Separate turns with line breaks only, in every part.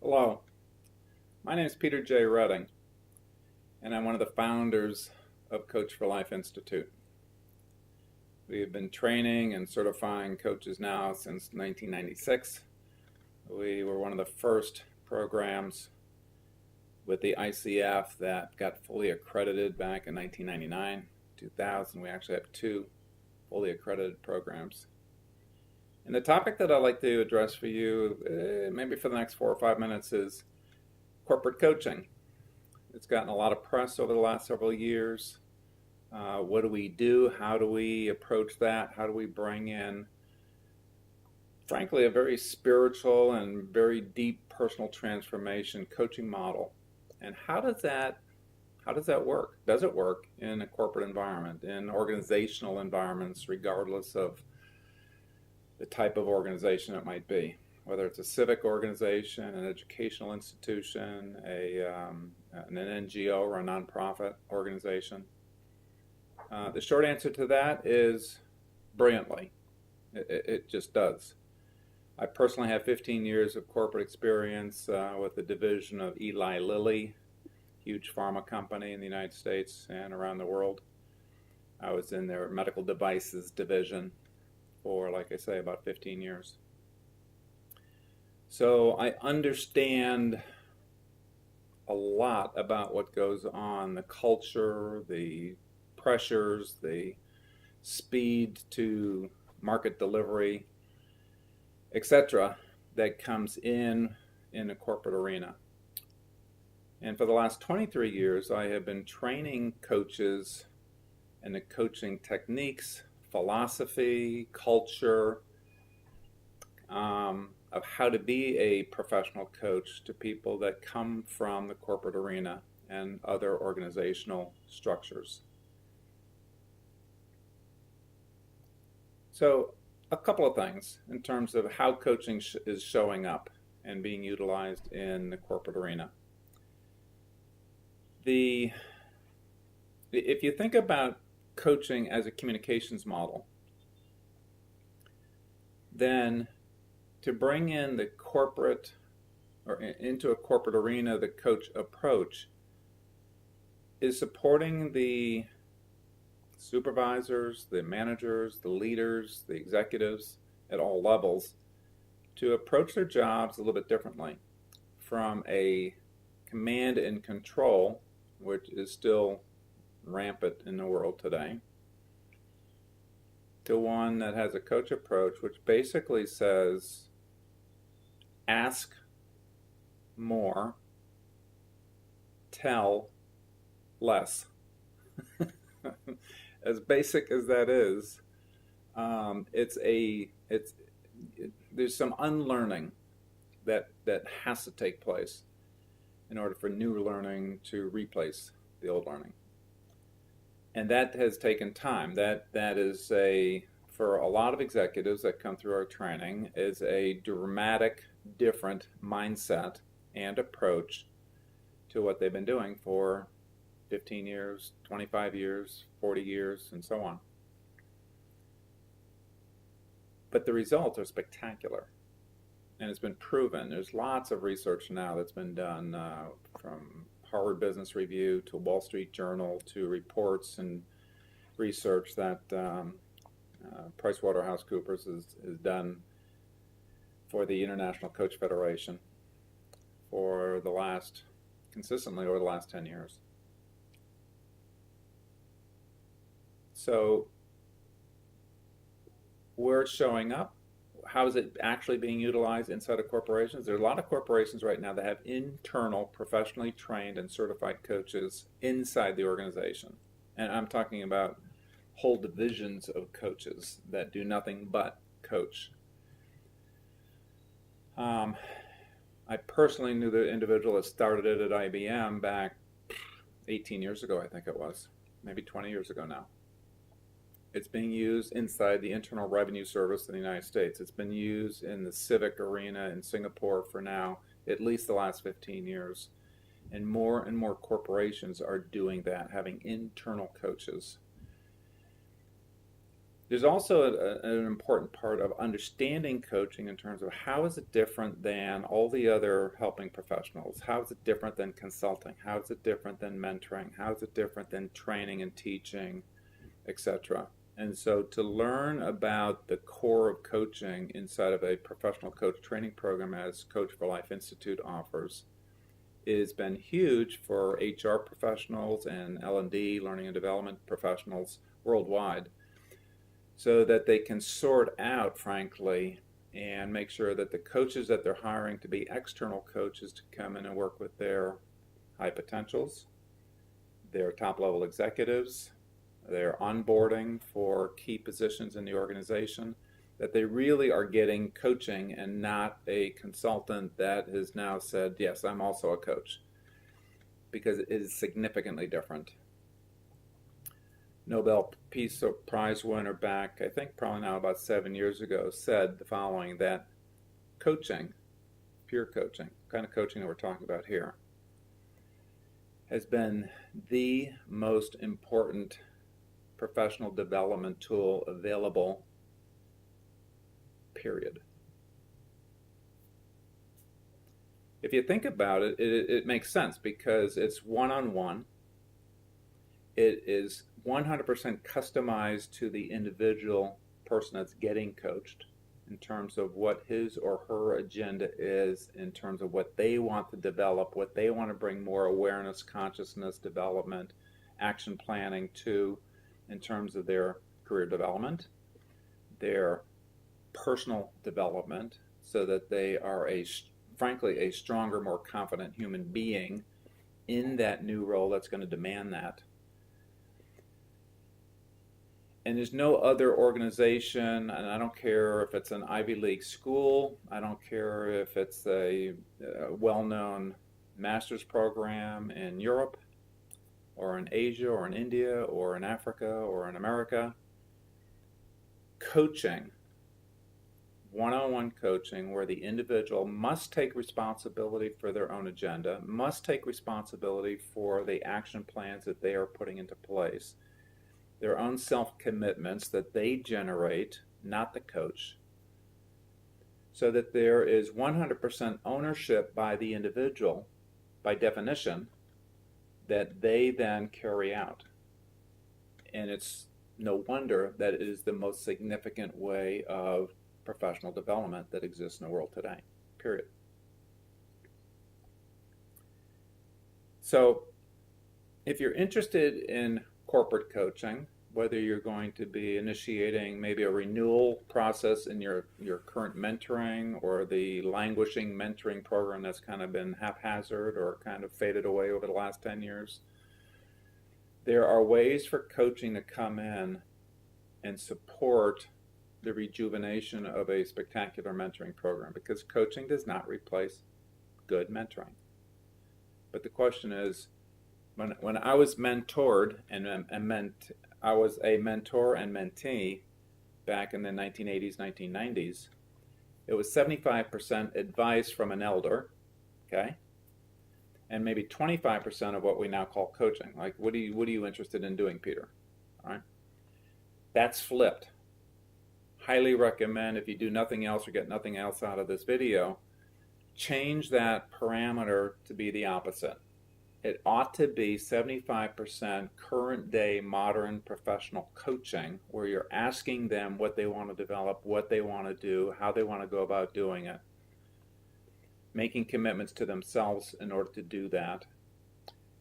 Hello, my name is Peter J. Redding, and I'm one of the founders of Coach for Life Institute. We have been training and certifying coaches now since 1996. We were one of the first programs with the ICF that got fully accredited back in 1999, 2000. We actually have two fully accredited programs. And the topic that I'd like to address for you, maybe for the next 4 or 5 minutes, is corporate coaching. It's gotten a lot of press over the last several years. What do we do? How do we approach that? How do we bring in, frankly, a very spiritual and very deep personal transformation coaching model? And how does that work? Does it work in a corporate environment, in organizational environments, regardless of the type of organization it might be? Whether it's a civic organization, an educational institution, an NGO or a nonprofit organization. The short answer to that is brilliantly. It just does. I personally have 15 years of corporate experience with the division of Eli Lilly, huge pharma company in the United States and around the world. I was in their medical devices division for, like I say, about 15 years. So I understand a lot about what goes on, the culture, the pressures, the speed to market delivery, etc., that comes in a corporate arena. And for the last 23 years, I have been training coaches in the coaching techniques, philosophy, culture, of how to be a professional coach to people that come from the corporate arena and other organizational structures. So a couple of things in terms of how coaching is showing up and being utilized in the corporate arena. If you think about coaching as a communications model, then to bring in the corporate or into a corporate arena, the coach approach is supporting the supervisors, the managers, the leaders, the executives at all levels to approach their jobs a little bit differently, from a command and control, which is still rampant in the world today, to one that has a coach approach, which basically says, ask more, tell less. As basic as that is, there's some unlearning that has to take place in order for new learning to replace the old learning. And that has taken time. That is for a lot of executives that come through our training, is a dramatic, different mindset and approach to what they've been doing for 15 years, 25 years, 40 years, and so on. But the results are spectacular. And it's been proven. There's lots of research now that's been done, from Harvard Business Review to Wall Street Journal to reports and research that PricewaterhouseCoopers has done for the International Coach Federation consistently over the last 10 years. So where it's showing up, how is it actually being utilized inside of corporations? There are a lot of corporations right now that have internal, professionally trained and certified coaches inside the organization. And I'm talking about whole divisions of coaches that do nothing but coach. I personally knew the individual that started it at IBM back 18 years ago, I think it was, maybe 20 years ago now. It's being used inside the Internal Revenue Service in the United States. It's been used in the civic arena in Singapore for now at least the last 15 years. And more corporations are doing that, having internal coaches. There's also an important part of understanding coaching in terms of how is it different than all the other helping professionals? How is it different than consulting? How is it different than mentoring? How is it different than training and teaching, etc.? And so to learn about the core of coaching inside of a professional coach training program as Coach for Life Institute offers has been huge for HR professionals and L&D, learning and development professionals worldwide, so that they can sort out, frankly, and make sure that the coaches that they're hiring to be external coaches to come in and work with their high potentials, their top level executives, their onboarding for key positions in the organization, that they really are getting coaching and not a consultant that has now said, yes, I'm also a coach, because it is significantly different. Nobel Peace Prize winner back, I think probably now about 7 years ago, said the following, that coaching, pure coaching, kind of coaching that we're talking about here, has been the most important professional development tool available, period. If you think about it, it makes sense because it's one-on-one. It is 100% customized to the individual person that's getting coached in terms of what his or her agenda is, in terms of what they want to develop, what they want to bring more awareness, consciousness, development, action planning to, in terms of their career development, their personal development, so that they are frankly a stronger, more confident human being in that new role that's going to demand that. And there's no other organization, and I don't care if it's an Ivy League school, I don't care if it's a well-known master's program in Europe or in Asia or in India or in Africa or in America. Coaching, one-on-one coaching, where the individual must take responsibility for their own agenda, must take responsibility for the action plans that they are putting into place, their own self-commitments that they generate, not the coach, so that there is 100% ownership by the individual, by definition, that they then carry out. And it's no wonder that it is the most significant way of professional development that exists in the world today, period. So if you're interested in corporate coaching, whether you're going to be initiating maybe a renewal process in your current mentoring, or the languishing mentoring program that's kind of been haphazard or kind of faded away over the last 10 years, there are ways for coaching to come in and support the rejuvenation of a spectacular mentoring program, because coaching does not replace good mentoring. But the question is, when I was mentored I was a mentor and mentee back in the 1980s, 1990s, it was 75% advice from an elder, okay, and maybe 25% of what we now call coaching. Like, what are you interested in doing, Peter? All right, that's flipped. Highly recommend, if you do nothing else or get nothing else out of this video, change that parameter to be the opposite. It ought to be 75% current day modern professional coaching, where you're asking them what they want to develop, what they want to do, how they want to go about doing it, making commitments to themselves in order to do that,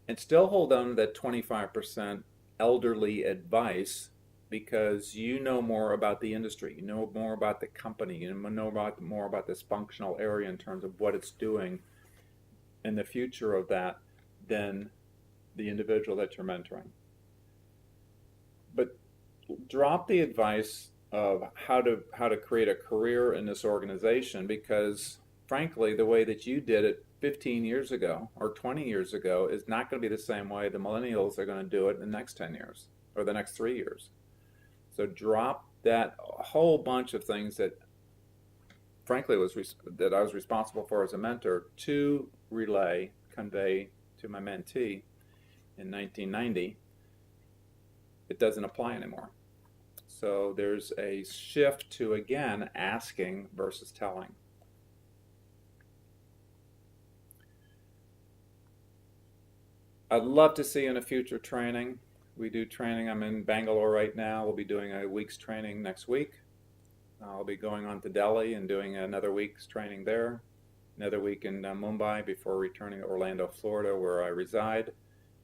and still hold on to that 25% elderly advice, because you know more about the industry, you know more about the company, you know more about this functional area in terms of what it's doing in the future of that than the individual that you're mentoring. But drop the advice of how to create a career in this organization, because frankly, the way that you did it 15 years ago or 20 years ago is not going to be the same way the millennials are going to do it in the next 10 years or the next 3 years. So drop that whole bunch of things that frankly that I was responsible for as a mentor to convey to my mentee in 1990. It doesn't apply anymore. So there's a shift to, again, asking versus telling. I'd love to see you in a future training. We do training. I'm in Bangalore right now. We'll be doing a week's training next week. I'll be going on to Delhi and doing another week's training there, another week in Mumbai before returning to Orlando, Florida, where I reside.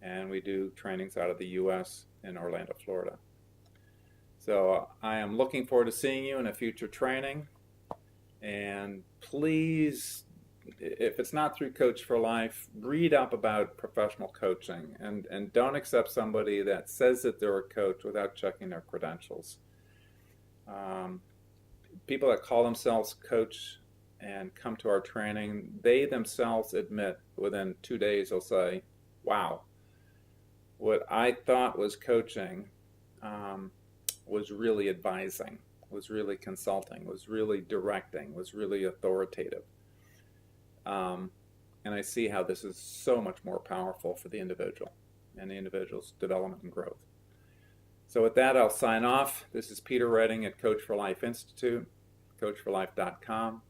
And we do trainings out of the U.S. in Orlando, Florida. So I am looking forward to seeing you in a future training. And please, if it's not through Coach for Life, read up about professional coaching and don't accept somebody that says that they're a coach without checking their credentials. People that call themselves coach and come to our training, they themselves admit within 2 days, they'll say, wow, what I thought was coaching was really advising, was really consulting, was really directing, was really authoritative. And I see how this is so much more powerful for the individual and the individual's development and growth. So with that, I'll sign off. This is Peter Redding at Coach for Life Institute, coachforlife.com.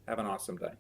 Have an awesome day.